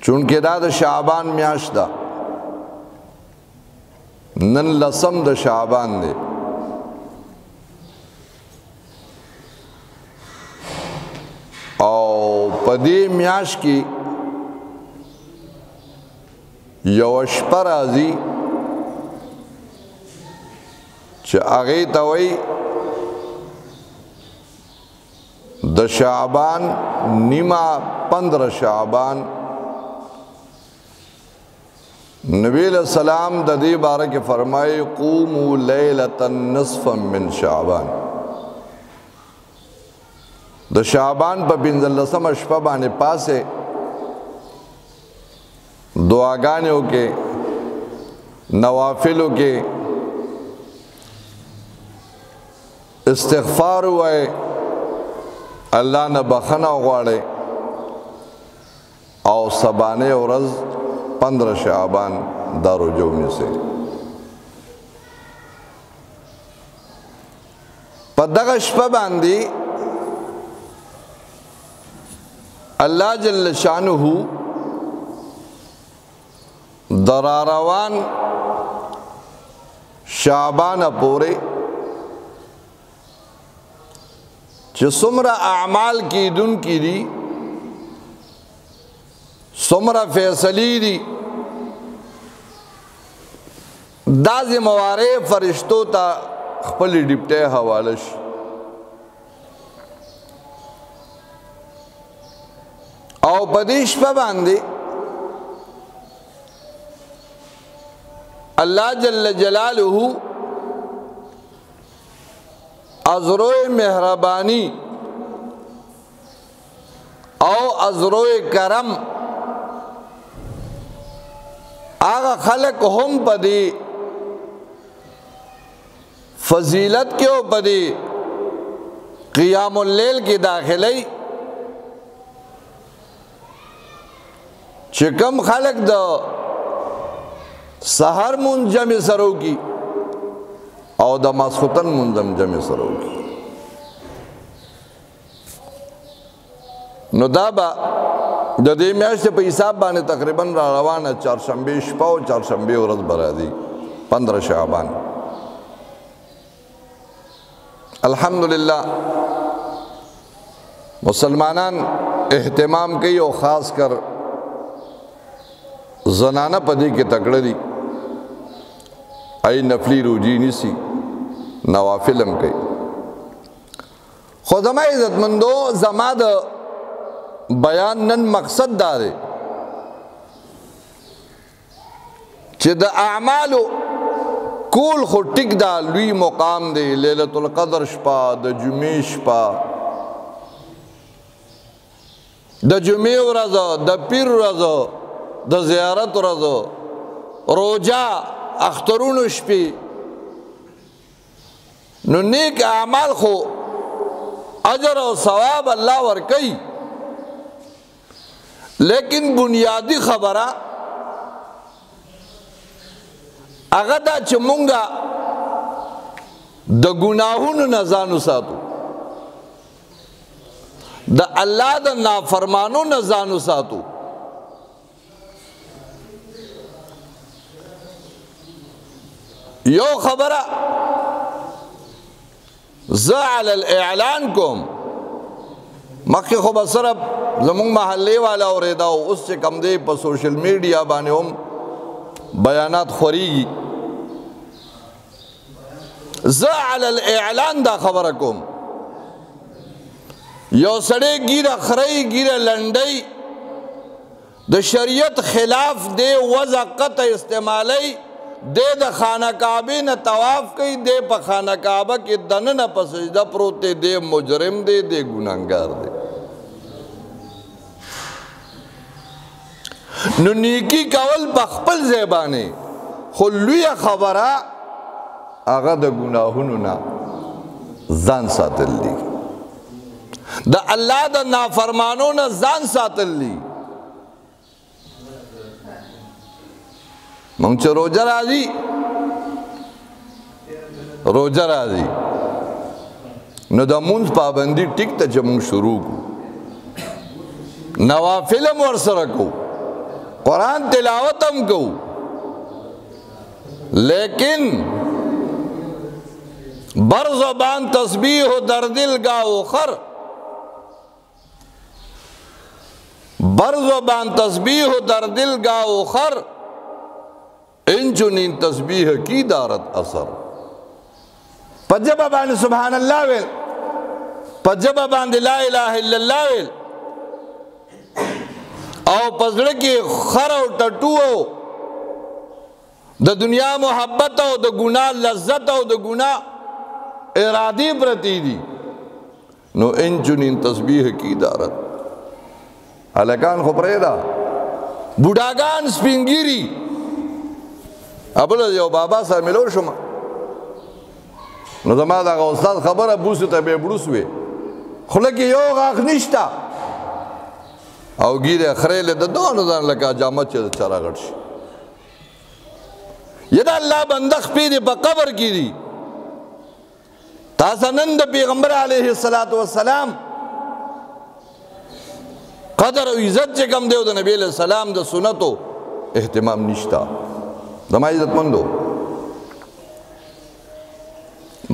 چونکه دا د شعبان میاشت ده نن لسم د شعبان دی او په دې میاشت کې یو شپه راځي چې هغې ته وایي د شعبان نیمه 15 شعبان. نبی علیہ السلام د دې باره کې فرمایي قوموا لیلة نصفا من شعبان. د شعبان په 15مه شپه باندې پاسه دعاګانې وکړئ، نوافل وکړئ، استغفار ووایئ، الله نه بخښنه وغواړئ او سبانۍ ورځ 15 شعبان دا روژه ونیسئ. په دغه شپه باندې الله جل شانه د راروان شعبان پورې چې څومره اعمال کیدونکي دي، څومره فیصلې دي، دا ذمہوارۍ فرشتو ته خپل ډیپټۍ حواله شي. او په دې شپه باندې الله جل جلاله ازروی مهربانی او ازروی کرم آغا خلق هم پدی فضیلت کیوں پدی قیام اللیل کی داخلی چکم خلق دا سحر منجم سرو کی او د ماسختن منظم جمع سره وکړي. نو دا به د دې میاشتې په حساب باندې تقریبا را روانه چهارشنبې شپه او چهارشنبې ورځ به راځي 15 شعبان. الحمدلله مسلمانان اهتمام کوي او خاص کر زنانه په دې کې تکړه دي، ای نفلی روجی نیسی، نوافلم کئی. خود زما عزت مندو زما دا بیان نن مقصد دارے چی دا اعمالو کول خو ٹک دا لوی مقام دے، لیلت القدر شپا، دا جمعی شپا، دا جمعی ورزا، دا پیر ورزا، دا زیارت ورزا، روجہ اخترون شپی. نو نیک اعمال خو اجر و ثواب اللہ ورکی، لیکن بنیادی خبرہ اگر دا چه مونگا دا گناہون نزانو ساتو، دا اللہ دا نافرمانو نزانو ساتو. یو خبرہ زعل الاعلان کوم مخی خو بسرب زمون محلے والا اوریداو اس سے کم دے پا سوشل میڈیا بانے ہم بیانات خوریگی. زعل الاعلان دا خبر کوم یو سڑے گیرہ خرائی گیرہ لنڈائی دا شریعت خلاف دے وضع قطع استعمالی دے دا خانہ کعبے نا طواف کئی، دے پا خانہ کعبہ کی دن نا پا سجدہ پروتے، دے مجرم دے، دے گناہگار دے. نو نیکی کول پا خپل زیبانے خلوی خبرہ آغا دا گناہونو نا زان ساتل لی، دا اللہ دا نافرمانو نا زان ساتل لی. مونږ چې روزه راځي نو د مونځ پابندي ټیک ته چې مونږ شروع کو، نوافل هم ورسره کو، قرآن تلاوت ہم کو، لیکن بر زبان تسبیح و در دل گاو خر، بر زبان تسبیح و در دل گاو خر، ان چنین تسبیح کی دارت اثر. پجبہ باندې سبحان اللہ ویل، پجبہ باندې لا الہ الا اللہ ویل، او پزړه کې خر او ټټو د دنیا محبت او د ګناه لذت او د ګناه ارادی پرتی دی، نو ان چنین تسبیح کی دارت. الکان خو پریدا بوډاګان سپینګيري. ابل یو بابا سره ملو شم، نو زما دا استاد خبره بوسه ته به بروس وی، خله کې یو غاخ نشتا او ګیره خړې له د دوه ځان لکه جامه چې چارا غړ شي. یدا الله بنده خپې په قبر کې دي. تاسو نن د پیغمبر علیه الصلاۃ والسلام قدر او عزت چې کوم دیو د نبی علیہ السلام د سنتو اهتمام نشتا. زما عزت مندو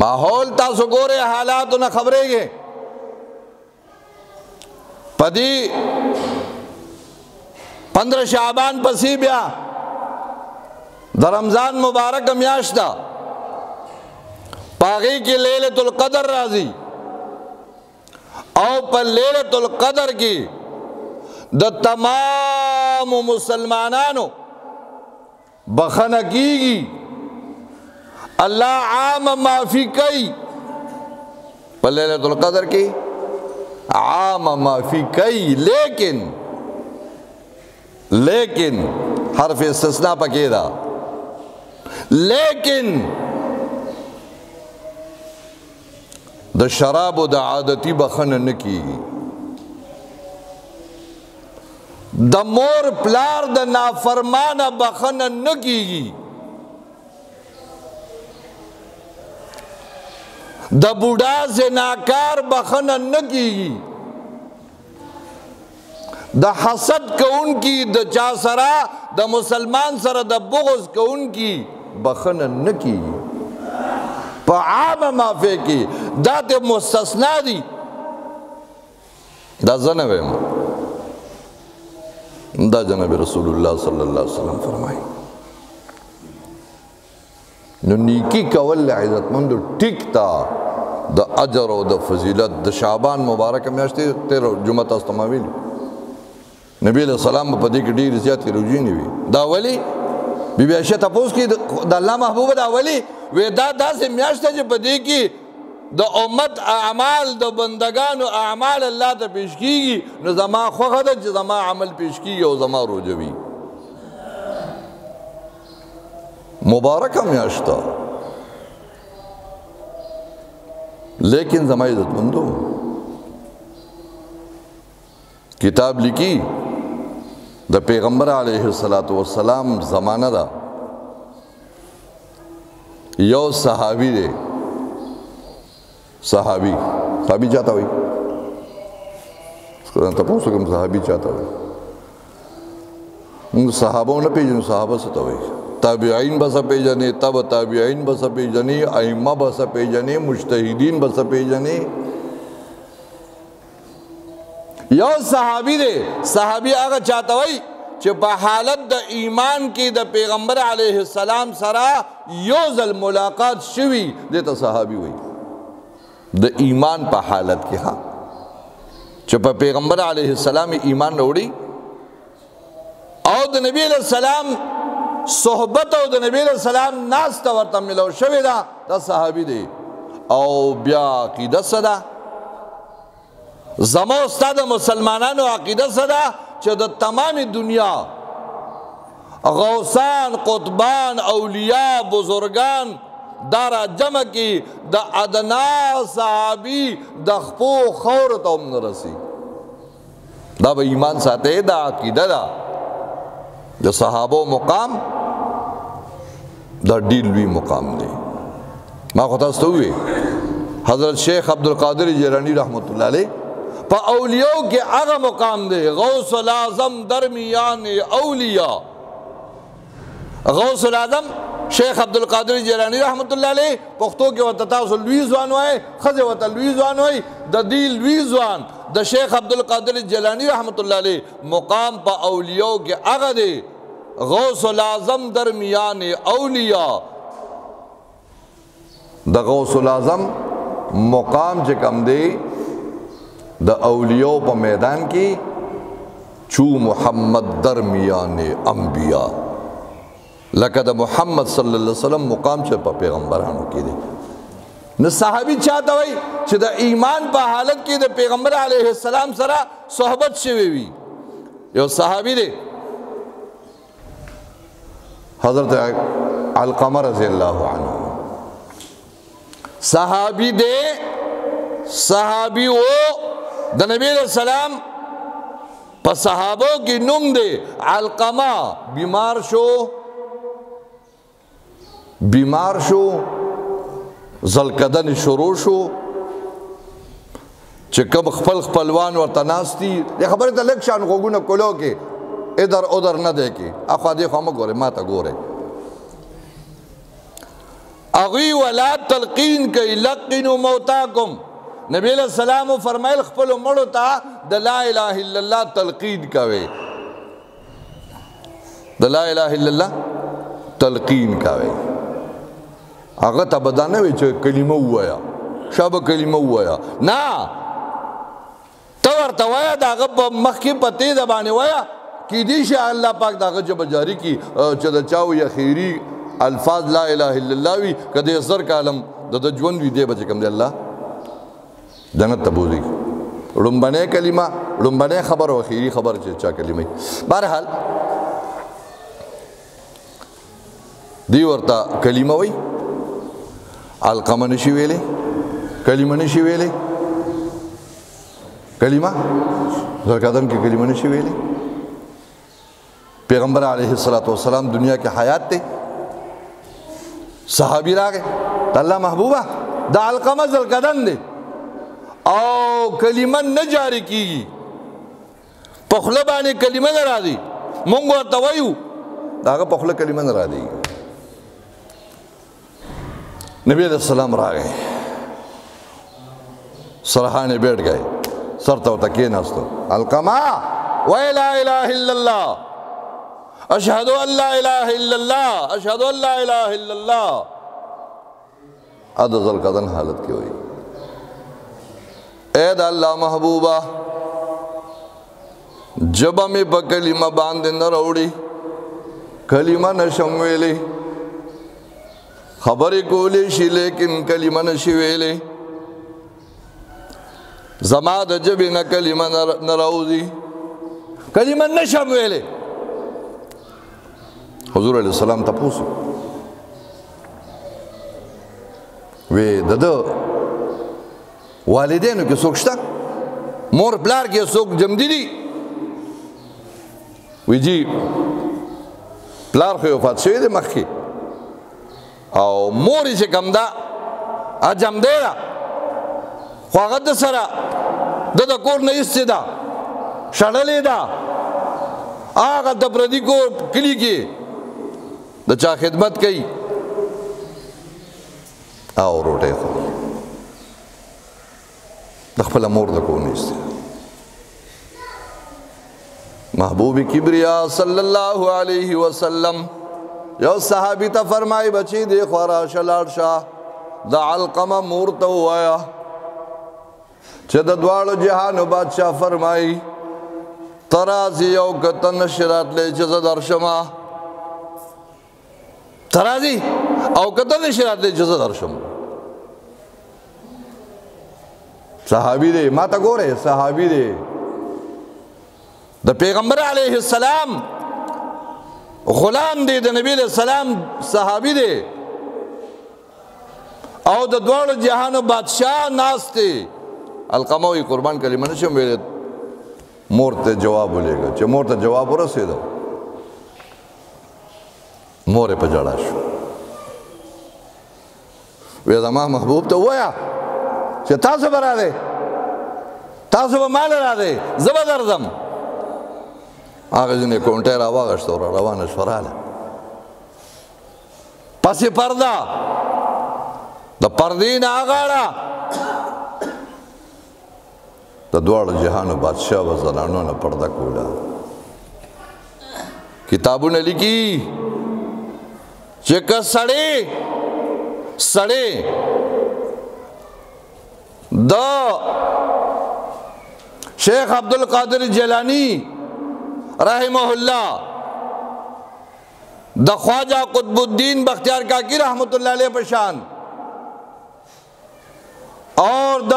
ماحول تاسو ګوره حالاتو نه خبرېږي. پدی 15 شعبان پسی بیا د رمضان مبارک میاشت دا پاغی کی لیلۃ القدر راضی او پر لیلۃ القدر کی د تمام مسلمانانو بخنه کیگی. اللہ عام معافی کئی پر لیلۃ القدر کی عام معافی کئی، لیکن حرف استثناء پکے دا، لیکن د شراب و د عادتی بخن نکیگی، د مور پلار د نافرمان بخن نکیگی، د بوډا زناکار بخن نکیگی، د حسد کون کی د چا سرا د مسلمان سره د بغض کون کی بخن نکیگی. پا عام معافی کی دا تے مستثنا دی. دا زنویم دا جناب رسول اللہ صلی اللہ علیہ وسلم فرمائی. نو نیکی کول عزت مندو ٹھیک تا دا اجر و دا فضیلت د شعبان مبارک میاشتے 13 جمعہ استماویل نبی علیہ السلام پا دیکھ دیر زیادی رجوع نہیں ہوئی. دا ولی بی بی عائشہ تپوس کی دا اللہ محبوب دا ولی وی دا سے میاشتے جو پا دیکھی دا امت اعمال دا بندگان و اعمال اللہ تا پیش کی گی، نو زمان خوخ دا چی زمان عمل پیش کی گی و زمان روجوی. مبارکہ میاشتہ لیکن زمان عزت مندو کتاب لکی دا پیغمبر علیہ السلام زمانہ دا یو صحابی دے، صحابی چاہتا ہوئی اس کو تپو سکم صحابی چاہتا ہوئی صحابوں نے پیجن صحابہ ستا ہوئی تابعین بسا پیجنے تب تابعین بسا پیجنے ائمہ بسا پیجنے مجتہدین بسا پیجنے. یو صحابی دے، صحابی آگا چاہتا ہوئی چھ پا حالت دا ایمان کی دا پیغمبر علیہ السلام سرا یوزل ملاقات شوی دیتا صحابی ہوئی دا ایمان پا حالت کی. ہاں چھ پا پیغمبر علیہ السلام ایمان روڑی او دا نبی علیہ السلام صحبت او دا نبی علیہ السلام ناستا ورطا ملو شوی دا صحابی دے. او بیا عقیدت صدا زمو استاد مسلمانانو عقیدت صدا چه دا تمام دنیا غوثان، قطبان، اولیاء، بزرگان دارا جمع کی دا ادنا صحابی دا خپو خورت ام نرسی. دا با ایمان ساتے دا عقیدہ دا دا صحابو مقام دا ڈیلوی مقام دے. ما خطاستو ہوئے حضرت شیخ عبدالقادر جیلانی رحمت اللہ علیہ پا اولیاء کے اغا مقام دے غوث العظم درمیان اولیاء غوث العظم شیخ عبدالقادر جیلانی رحمت اللہ علیہ پختو کے وطتاس لوی زوان ہوئے خز وطا لوی زوان ہوئے دا دی لوی زوان دا شیخ عبدالقادر جیلانی رحمت اللہ علیہ مقام پا اولیاء کے اغا دے غوث العظم درمیان اولیاء دا غوث العظم مقام چکم دے دا اولیاء پا میدان کی چو محمد درمیان انبیاء لکہ دا محمد صلی اللہ علیہ وسلم مقام چا پا پیغمبرانو کی دے نا صحابی چاہتا ہوئی چا دا ایمان پا حالت کی دا پیغمبر علیہ السلام سرا صحبت شوی وی یو صحابی دے حضرت علقمہ رضی اللہ عنہ صحابی دے صحابی وہ دا نبی علیہ السلام پا صحابوں کی نم دے علقمہ بیمار شو زلکدن شروع شو چکم خپل خپلوان ورطا ناستی یہ خبری تا لکھ شان خوگونا کلو کے ادھر ادھر نہ دیکھے اخوا دیکھو ہم گورے ماتا گورے اغی ولا تلقین کئی لقنو موتاکم نبی علیہ السلام فرمائل خپل مڑو تا دا لا الہ الا اللہ تلقین کوئے دا لا الہ الا اللہ تلقین کوئے آگا تا بدانے وی چھے کلمہ ہوا شاب کلمہ ہوا نا تور توایا دا آگا مخی پتے دبانے وایا کی دیش اللہ پاک دا آگا جب جاری کی چدا چاو یا خیری الفاظ لا الہ الا اللہ وی کدے سر کالم دا جون وی دے بچے کم دے اللہ جنت تبوزی رنبنے کلمہ رنبنے خبر و خیری خبر چا کلمہ بہرحال دی ورطا کلمہ وی علقمہ نشی ویلے کلمہ نشی ویلے کلمہ زرکادن کی کلمہ نشی ویلے پیغمبر علیہ السلام دنیا کے حیات تے صحابی راگے تا اللہ محبوبہ دا علقمہ زرکادن دے او کلمہ نہ جاری کی گی پخلبانے کلمہ نہ را دی مونگو توائیو داگا پخلب کلمہ نہ را دی نبی علیہ السلام را گئے سرحانے بیٹھ گئے سر تو تکیے ناستو علقمہ وَإِلَا لَا إِلَهَ إِلَّا اللَّهِ أَشْهَدُ أَن لَا إِلَهَ إِلَّا اللَّهِ أَشْهَدُ أَن لَا إِلَهَ إِلَّا اللَّهِ عدد القدن حالت کی ہوئی اے دا اللہ محبوبہ جب ہمیں پا کلمہ باندے نہ روڑی کلمہ نشم ویلے خبری کولی شی لیکن کلمہ نشی ویلے زماد جبی نہ کلمہ نہ روزی کلمہ نشم ویلے حضور علیہ السلام تا پوسو وی دادو والدینو کی سوکشتا مور پلار کی سوک جمدی دی وی جی پلار خوی وفات شوی دی مخی او موری سے کم دا جم دے دا خواغت سرا دا کور نیستی دا شڑلی دا آغا دا پردی کو کلی کی دا چا خدمت کئی آو روٹے خو دخپل امور دا کور نیستی محبوب کبریا صلی اللہ علیہ وسلم یو صحابی تا فرمائی بچی دے خوارا شلال شاہ دا علقمہ مورتا ہوایا چھے دا دوارو جہانو بادشاہ فرمائی ترازی یو کتن نشرات لے چیزا درشما ترازی او کتن نشرات لے چیزا درشما صحابی دے ما تا گو رہے صحابی دے دا پیغمبر علیہ السلام غلام دے دا نبی علیہ السلام صحابی دے او دا دوار جہانو بادشاہ ناس تے علقموی قربان کلمہ نشم ویلے مورتے جواب لے گا چھے مورتے جواب رسے دو مورے پہ جڑا شو ویدہ ماہ محبوب تو ویا چھے تا سے برا دے تاسو به مال را دی زه به درځم. هغه ځینې کونټۍ راواغېسته او را روانه شوه راله. پسې پرده د پردې نه اغاړه د دواړو جهانو بادشاه به زنانو نه پرده کوله. کتابونه لیکي چې که سړی د شیخ عبدالقادر جیلانی رحمه الله د خواجہ قطب الدین بختیار کاکی رحمت اللہ علیہ پشان اور د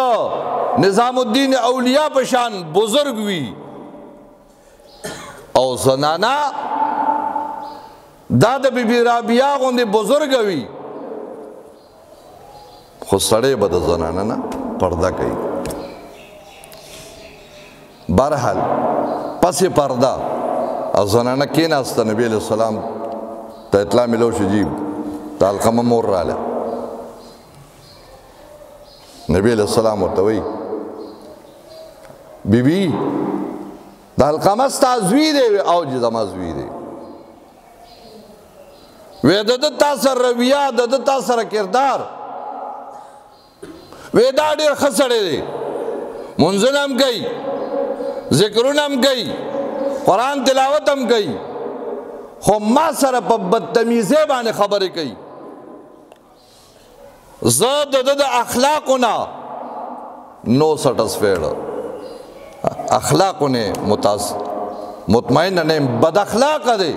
نظام الدین اولیاء پشان بزرگ وی او زنانا دا د بی بی رابعہ غوندې بزرگ وی خو سړی به د زنانا نه پرده کوي. بہرحال پس پرده او زنانه کېناسته. نبی علیہ السلام ته اطلاع ملو شو جی د علقمه مور راله. نبی علیہ السلام ورته وی بیبي د علقمه ستا زوی دی؟ او جی زما زوی دی. وی د ده تا سره رویه د ده تا سره کردار وی دا ډېر ښه سړی دی، منځونه هم کوي، ذکرونه هم کوي، قرآن تلاوت هم کوي، خو ما سره په بدتمیزۍ باندې خبرې کوي. زه د ده د اخلاقو نه نو سټسفیډ اخلاقو نه مطمئن نه یم. بد اخلاقه دی،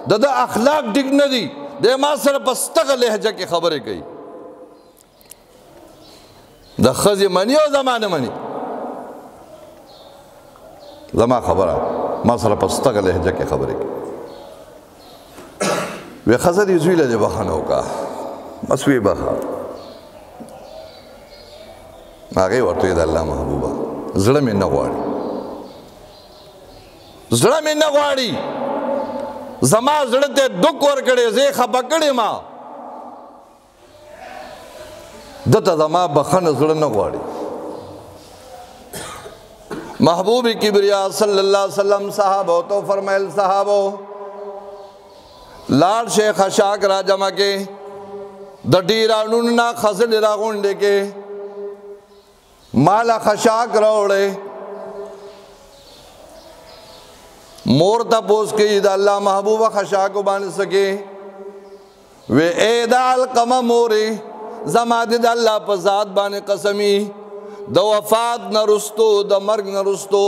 د ده اخلاق ټیک نه دي، دی ما سره په ستغه لهجه کې خبرې کوي. د ښځې مني او زما نه مني. زما خبره ما سره په ستغه لهجه کې خبرې کوي. وی ښځه دې زوی له دې بخښنه وکړه. بس وی بخښه. هغې ورته ویل د الله محبوبه زړه مې نه غواړي، زړه مې نه غواړي، زما زړه ته دک ورکړی، زه یې خفه کړې ما، ده ته زما بخښنه زړه نه غواړي. محبوب کبریا صلی اللہ علیہ وسلم صحابو تو فرمائل صحابو لال شیخ خشاک را جمع کے د ډیرانونو نه خزل را غونډې کې مالا خشاک راوړې مور تپوس کوي د الله محبوبه خشاک باندې سکے وی اے د علقمه مورې زما دې د الله په ذات باندې قسمی د وفات نرستو د مرگ نرستو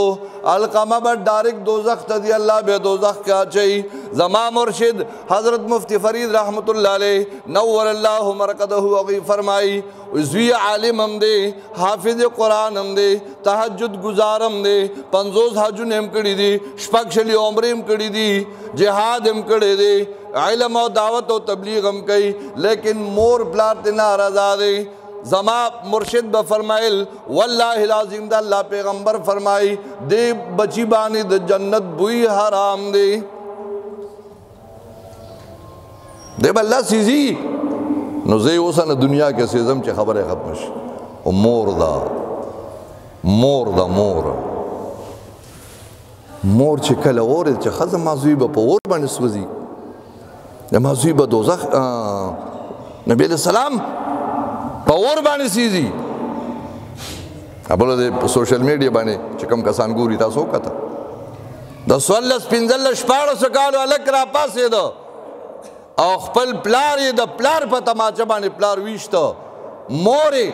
علقمه به ډایرک دوزخ ته دی الله به دوزخ کې اچي. زما مرشد حضرت مفتی فرید رحمت الله علیه نور الله مرقده او فرمای زوی عالم هم دی، حافظ قرآن هم دی، تهجد گزار هم دی، 50 حجونه هم کړي دي، شپږ شلي عمرې هم کړي دي، جهاد هم کړی دی، علم او دعوت او تبلیغ هم کوي، لیکن مور پلار ته ناراضه دی. زما مرشد به فرمایل والله العظیم د الله پیغمبر فرمای دی بچی باندې د جنت بوی حرام دی. دی بله سیزی نو زه اوس نه دنیا کې سیزم چې خبره ختم شي. او مور چې کله اورېد چې ښځه مازوی به په اور باندې سوځي، د مازوی به دوزخ نبی علیہ السلام په اور باندې سیزي. بله د سوشل میډیا باندې چې کوم کسان ګوري تاسو وکته د 14-15 کالو هلک را پاڅېده او خپل پلار یې د پلار په تماچه باندې پلار ویشته. مور یې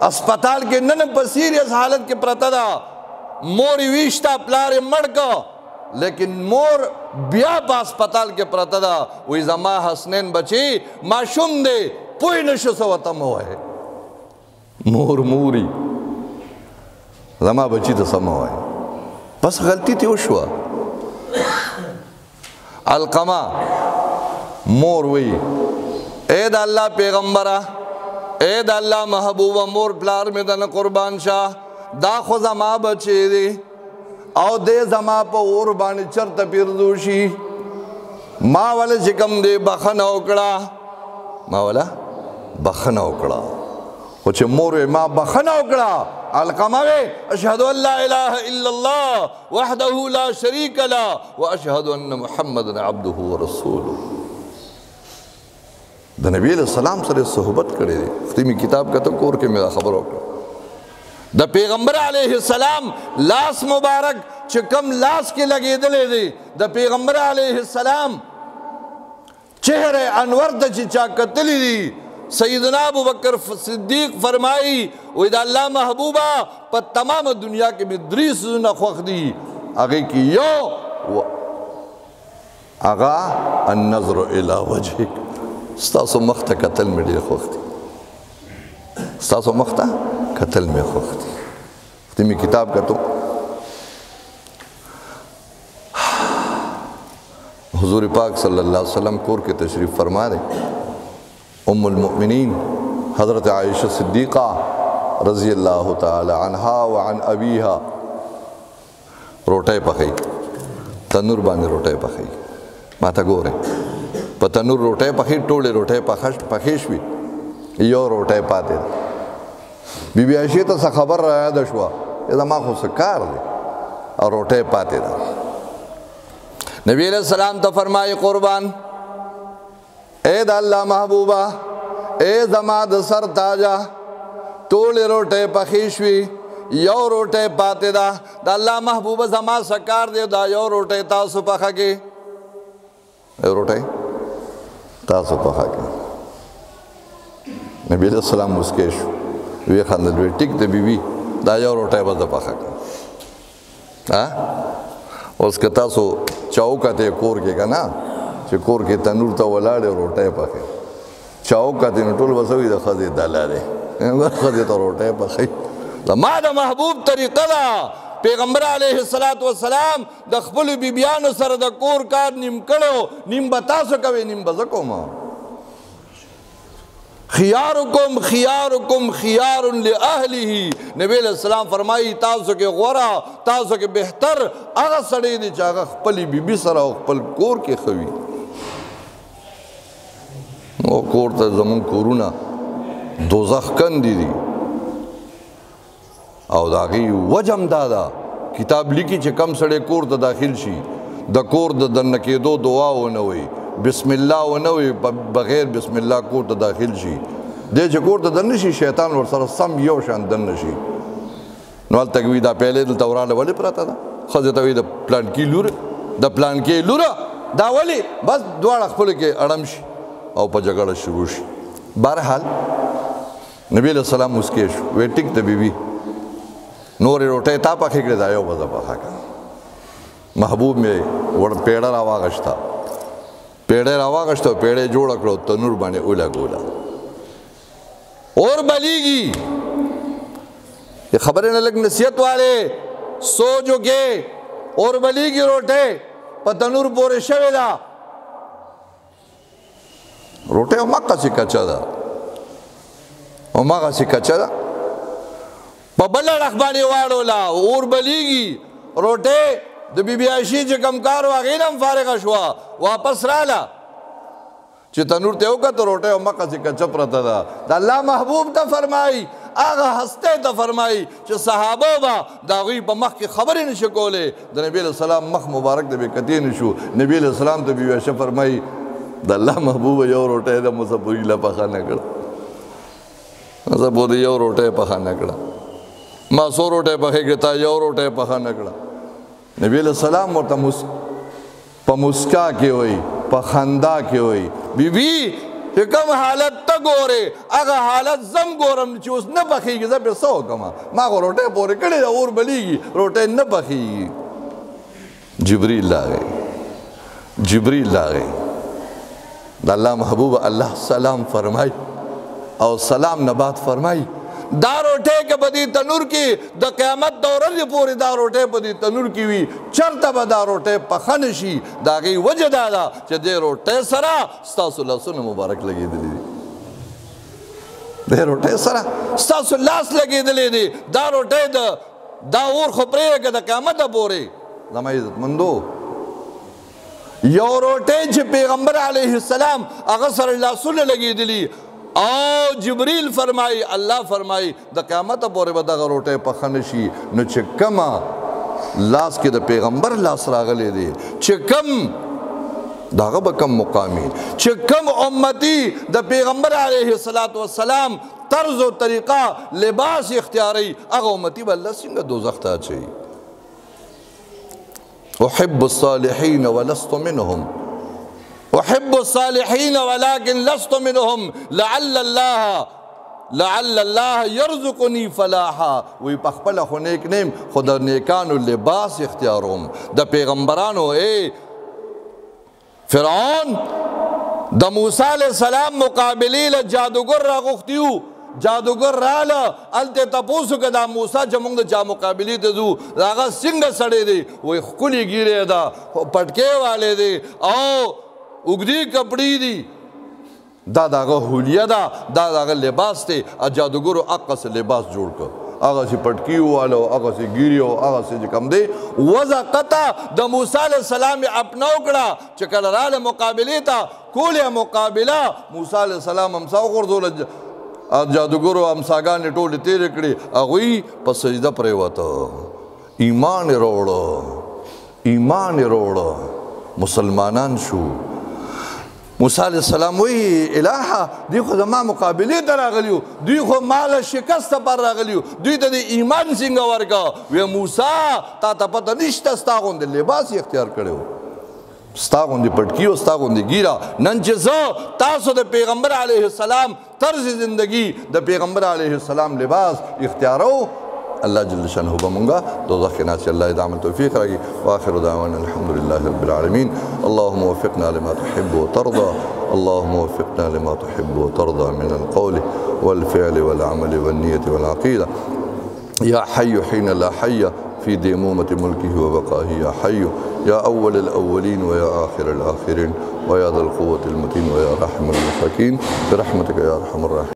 اسپتال کې نن په سیریس حالت کې پرته ده، مور یې ویشته پلار یې مړ که، لیکن مور بیا په اسپتال کې پرته ده. وی زما حسنین بچی ماشوم دی پوی نشو څه ورته مه وایې، مور موري زما بچي ته څه مه وایې. بس غلطي ترې وشوه. علقمه مور وی اے د الله پیغمبره، اے د الله محبوبه، مور پلار مې دنه قربان شه، دا خو زما بچی دی او دی زما په اور باندې چرته پیرزو شي. ما وله چې کوم دی بخښنه وکړه، ما وله بخښنه وکړه، خو چې مور ما بخښنه وکړه علقمہ اشہد ان لا الہ الا اللہ وحدہ لا شریک لہ واشہد ان محمد عبدہ ورسولہ. دا نبی علیہ السلام سره صحبت کرے دے. ختمی کتاب کا تو کور کے میرا خبر ہوگا. دا پیغمبر علیہ السلام لاس مبارک چکم لاس کے لگے دلے دے. دا پیغمبر علیہ السلام چہرے انور دا چچا قتلی دی. سیدنا ابو بکر صدیق فرمائی ویدہ اللہ محبوبہ پا تمام دنیا کے میں دریس زنہ خوخ دی آگے کی یو آگا النظر الى وجہک ستاسو مختہ قتل میں دیر خوخ دی. ستاسو مختہ قتل میں خوخ دی. تیمی کتاب کا تو حضور پاک صلی اللہ علیہ وسلم کور کے تشریف فرما رہے. ام المؤمنین حضرت عائشہ صدیقہ رضی اللہ تعالی عنہا وعن ابیہا روٹے پخی تنور بانے روٹے پخی ماتا گو رہے پا تنور روٹے پخی ٹوڑے روٹے پخیش بھی یو روٹے پاتے دا. بی بی عائشہ تا سا خبر رہا دشوا یہ ما خود سکار دے اور روٹے پاتے دا. نبی علیہ السلام تا فرمائی قربان اے دا اللہ محبوبہ اے زماد سر تاجہ ٹوڑے روٹے پخیشوی یو روٹے پاتے دا. دا اللہ محبوبہ زماد سکار دے دا یو روٹے تاسو پخا کے اے روٹے تاسو پخا کے. نبی علیہ السلام مسکیشو وی خاندل وی ٹک دے بی بی دا یو روٹے بزا پخا کے اس کے تاسو چاوکا تے کور کے کا نا چه کور کې تنور ته ولاړې روټۍ پخې چاوکه ته نو ټول وسوي د ښځې دله دی ښځې ته روټۍ پخوي. زما د محبوب طریقه ده. پیغمبر علیہ السلام د خپلو بیبیانو سره د کور کار نیم کړو نیم به تاسو کوئ نیم به زه کوم. خیارکم خیارکم خیار لأہلہ. نبی علیہ السلام فرمائی تاسو کے غورا تاسو کے بہتر اغا سڑے دی چاگا خپلی بی بی سرا خپل کور کے خوی. وہ کور تا زمون کورونا دوزخ کن دی دی او داغی وجم دادا کتاب لکی چه کم سڑے کور تا داخل شی دا کور دا دنکی دو دعا ونوی بسم اللہ ونوی بغیر بسم اللہ کور تا داخل شی دے چه کور تا دن شی شیطان ورسر سم یو شان دن شی. نوال تکوی دا پہلے دل توران ولی پراتا دا خزتوی دا پلان کی لور دا پلان کی لورا دا ولی بس دوار اخپل کے اڑم شی او پا جگڑ شروع شی. بہرحال نبی علیہ السلام مسکیش وی ٹک دا بی بی نوری روٹے تا پا کھکڑے دا یو بزا پا خاکا. محبوب میں وڑ پیڑا راواغشتا پیڑے راواغشتا پیڑے جوڑ اکڑو تنور بانے اولا گولا اور بلیگی. یہ خبریں لگ نصیحت والے سوجو کے اور بلیگی روٹے پا تنور پورے شوے دا روٹے مکہ سی کچا دا مکہ سی کچا دا پا بلڑ اخبانی وارو لا اور بلیگی روٹے دو بی بی عائشی چه کمکارو آگینم فارغ شوا واپس رالا چه تنور تے ہوگا تو روٹے و مکہ سی کچا پرتا دا. دا اللہ محبوب تا فرمائی آغا ہستے تا فرمائی چه صحابہ با داغوی پا مخ کی خبری نشکولے. دا نبی علیہ السلام مخ مبارک دا بے کتی نشو. نبی علیہ السلام تا بی بی عائشہ فرمائی دا اللہ محبوب یو روٹے دا مزا پوری لپخا نکڑا مزا پوری یو روٹے پخا نکڑا ما سو روٹے پخے گتا یو روٹے پخا نکڑا. نبی علیہ السلام ورطا پا مسکا کے ہوئی پا خندا کے ہوئی بی بی کہ کم حالت تا گورے اگا حالت زم گورم چوس نہ پخی گی زب سو کما ما کو روٹے پورے کڑے اور بلی گی روٹے نہ پخی گی. جبریل لاغے دا اللہ محبوب اللہ سلام فرمائی اور سلام نبات فرمائی. دا روٹے کے بدی تنور کی دا قیامت دورل پوری دا روٹے بدی تنور کی وی چرتا با دا روٹے پخنشی دا گئی وجہ دادا چہ دے روٹے سرا ستاسو اللہ سن مبارک لگی دلی دی. دے روٹے سرا ستاسو اللہ لگی دلی دی دا روٹے دا اور خپرے کہ دا قیامت دا پورے. زمان عزت مندو یو روٹے چھ پیغمبر علیہ السلام اغسر اللہ سن لگی دلی او جبریل فرمائی اللہ فرمائی دا قیامت پورے بدا غروٹے پخنشی نو چکما لاس کے دا پیغمبر لاس راغلے دے چکم داغا بکم مقامی چکم امتی دا پیغمبر علیہ السلام طرز و طریقہ لباس اختیاری اگا امتی با اللہ سنگا دوزخ تا چاہی احب الصالحین ولست منہم احب الصالحین ولكن لست منہم لعل اللہ یرزقنی فلاحا وی پخپل خو نیک نیم خدا نیکانو لباس اختیاروم دا پیغمبرانو اے فرعون دا موسیٰ علیہ السلام مقابلی لجادوگر را غختیو جادوگر رالا التے تپوسو که دا موسیٰ جمونگ دا چا مقابلی تا دو دا آغا سنگ سڑے دے وی خکلی گیرے دا پٹکے والے دے او اگدی کپڑی دی دا آغا حولیہ دا آغا لباس تے جادوگر اقا سے لباس جوڑ کر آغا سی پٹکیو والا آغا سی گیریو آغا سی جکم دے وزا قطع دا موسیٰ علیہ السلام اپنا اکڑا چکل رال مقابلی تا کولی مقابلہ موسیٰ علیہ السلام ہمساو خردو جادوگرو ہمساگانی ٹولی تیرے کڑی اگوی پس سجدہ پریواتا ایمان روڑا مسلمانان شو موسیٰ علیہ السلام وی الہا دی خود ما مقابلی تا راغلیو دی خود مال شکست پر راغلیو دی تا دی ایمان سنگا ورکا وی موسیٰ تا تا پتا نشتا ستاغون دی لباسی اختیار کردیو ستاغون دی پٹکیو ستاغون دی گیرا ننچزا تاسو دا پیغمبر علیہ السلام طرز زندگی دا پیغمبر علیہ السلام لباس اختیارو اللہ جل شانہ بمونگا دوزخ کے ناسی اللہ ادام التوفیق رہی وآخر دعوانا الحمدللہ رب العالمین اللہم وفقنا لما تحب وترضى اللہم وفقنا لما تحب وترضى من القول والفعل والعمل والنية والعقيدة يا حي حين لا حي في ديمومة ملكه وبقائه يا حي يا أول الأولين ويا آخر الآخرين ويا ذا القوة المتين ويا رحم المساكين برحمتك يا أرحم الراحمين